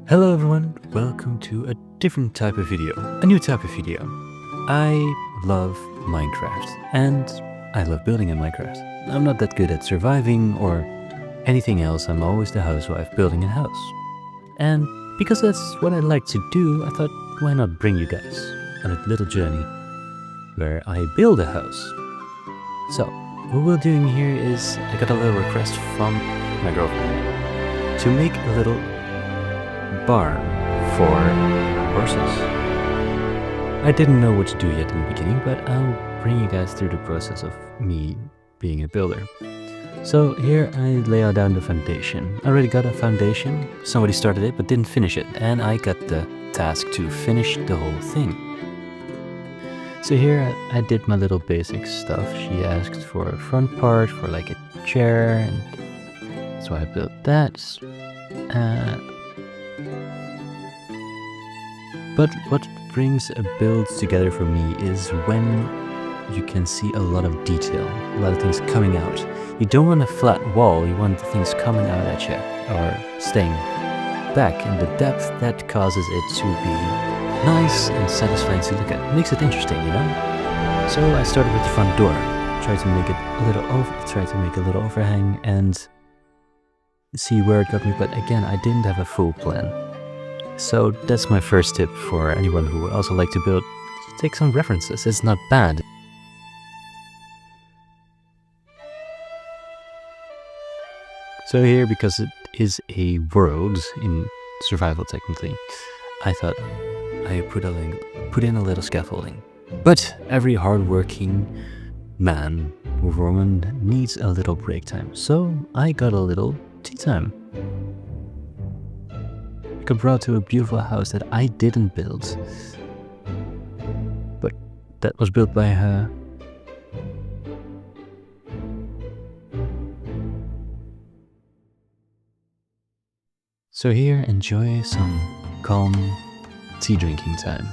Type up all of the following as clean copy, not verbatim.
Hello everyone, welcome to a different type of video, a new type of video. I love Minecraft and I love building in Minecraft. I'm not that good at surviving or anything else. I'm always the housewife building a house. And because that's what I like to do, I thought, why not bring you guys on a little journey where I build a house. So what we're doing here is I got a little request from my girlfriend to make a little barn for horses. I didn't know what to do yet in the beginning, but I'll bring you guys through the process of me being a builder. So here I lay out down the foundation. I already got a foundation. Somebody started it but didn't finish it, and I got the task to finish the whole thing. So here I did my little basic stuff. She asked for a front part for like a chair, and so I built that. But what brings a build together for me is when you can see a lot of detail, a lot of things coming out. You don't want a flat wall, you want the things coming out at you, or staying back in the depth that causes it to be nice and satisfying to look at. It makes it interesting, you know? So I started with the front door, tried to make it a little overhang and see where it got me, but again, I didn't have a full plan. So that's my first tip for anyone who would also like to build. Take some references, it's not bad. So here, because it is a world in survival technically, I thought I put in a little scaffolding. But every hardworking man or woman needs a little break time, so I got a little tea time. I brought to a beautiful house that I didn't build, but that was built by her. So here, enjoy some calm tea drinking time.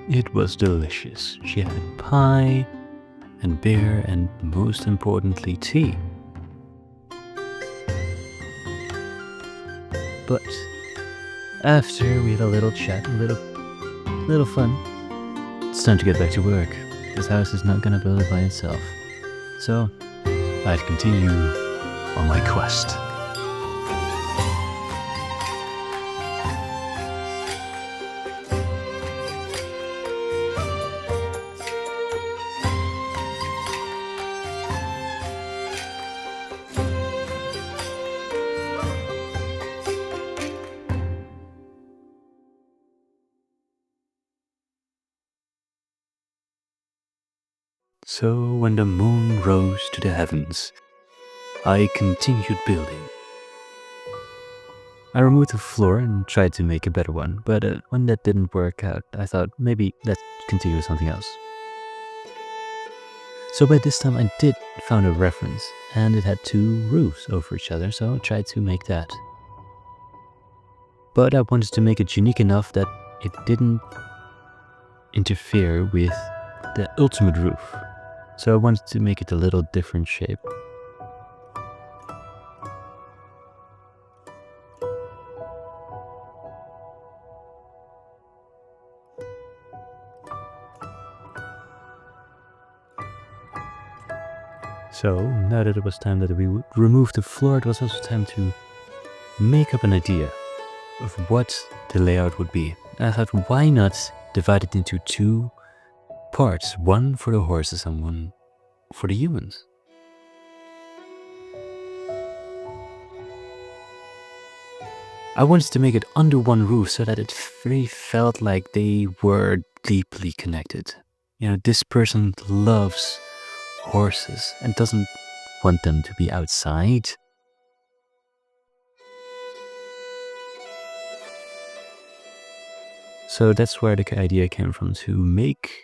It was delicious. She had pie and beer and most importantly tea. But after we had a little chat, a little fun, it's time to get back to work. This house is not gonna build it by itself. So I'd continue on my quest. So when the moon rose to the heavens, I continued building. I removed the floor and tried to make a better one, but when that didn't work out, I thought maybe let's continue with something else. So by this time I did found a reference, and it had two roofs over each other, so I tried to make that. But I wanted to make it unique enough that it didn't interfere with the ultimate roof. So I wanted to make it a little different shape. So now that it was time that we would remove the floor, it was also time to make up an idea of what the layout would be. I thought, why not divided into two parts, one for the horses and one for the humans. I wanted to make it under one roof so that it really felt like they were deeply connected. You know, this person loves horses and doesn't want them to be outside. So that's where the idea came from, to make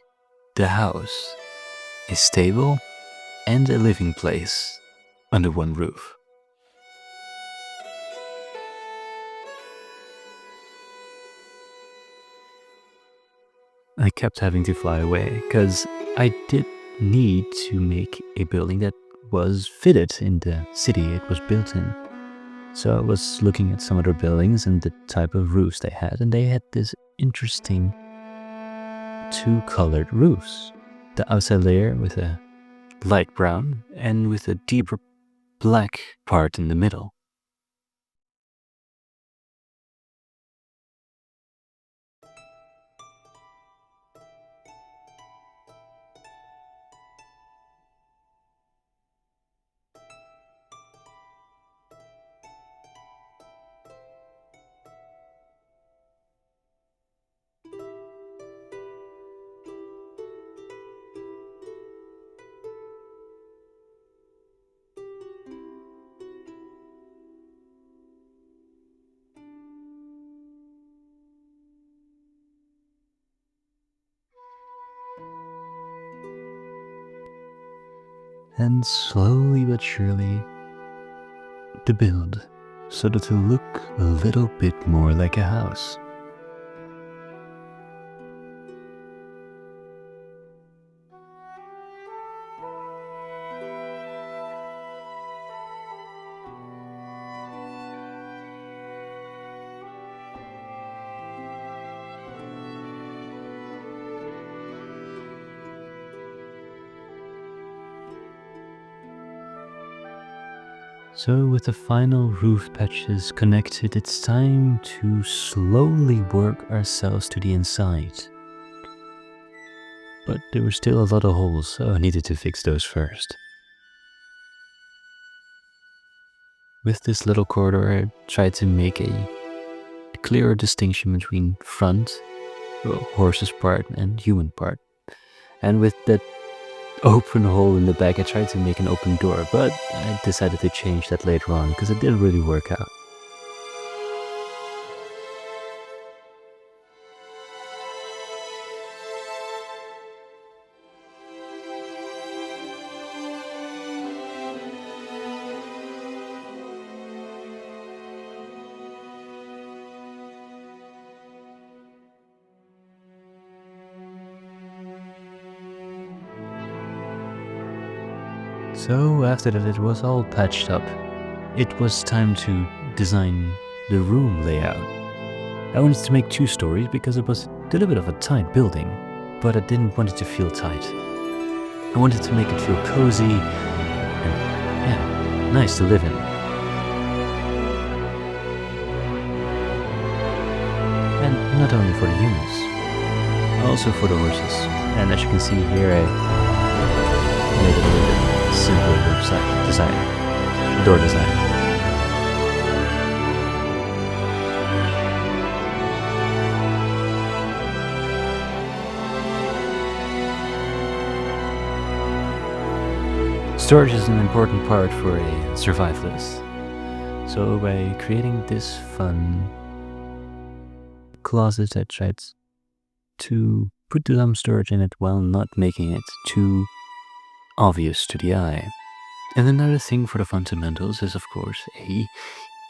the house a stable and a living place under one roof. I kept having to fly away because I did need to make a building that was fitted in the city it was built in. So I was looking at some other buildings and the type of roofs they had, and they had this interesting two-colored roofs. The outside layer with a light brown and with a deeper black part in the middle. And slowly but surely, the build started to look a little bit more like a house. So with the final roof patches connected, it's time to slowly work ourselves to the inside. But there were still a lot of holes, so I needed to fix those first. With this little corridor, I tried to make a clearer distinction between front, horse's part, and human part. And with that open hole in the back, I tried to make an open door, but I decided to change that later on because it didn't really work out. So after that it was all patched up, it was time to design the room layout. I wanted to make 2 stories because it was a little bit of a tight building, but I didn't want it to feel tight. I wanted to make it feel cozy and, yeah, nice to live in. And not only for the humans, also for the horses. And as you can see here, I made it a little bit simpler door design. Storage is an important part for a survivalist. So by creating this fun closet, I tried to put some storage in it while not making it too obvious to the eye. And another thing for the fundamentals is, of course, a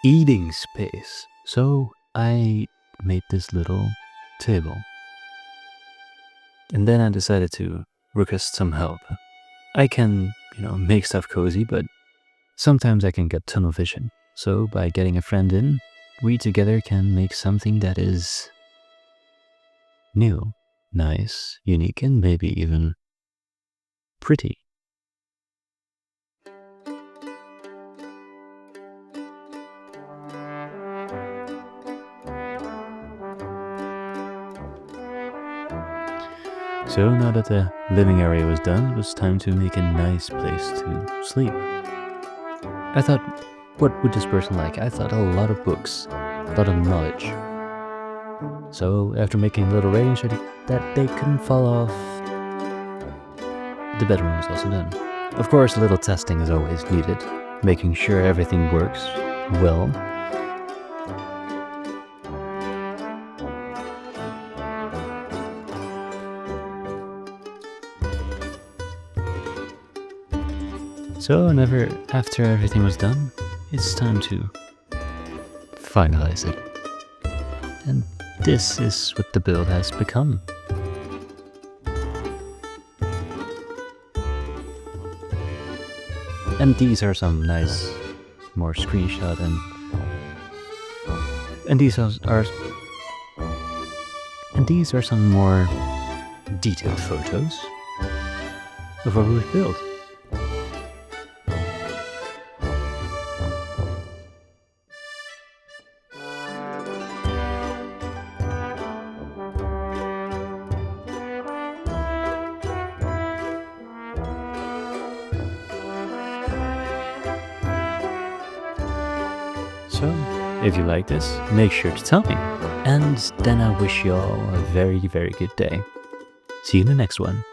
eating space. So I made this little table. And then I decided to request some help. I can, make stuff cozy, but sometimes I can get tunnel vision. So by getting a friend in, we together can make something that is new, nice, unique, and maybe even pretty. So now that the living area was done, it was time to make a nice place to sleep. I thought, what would this person like? I thought a lot of books, a lot of knowledge. So after making a little rating so that they couldn't fall off, the bedroom was also done. Of course, a little testing is always needed, making sure everything works well. So after everything was done, it's time to finalize it. And this is what the build has become. And these are some nice, more screenshot and these are some more detailed photos of what we've built. So, if you like this, make sure to tell me. And then I wish you all a very, very good day. See you in the next one.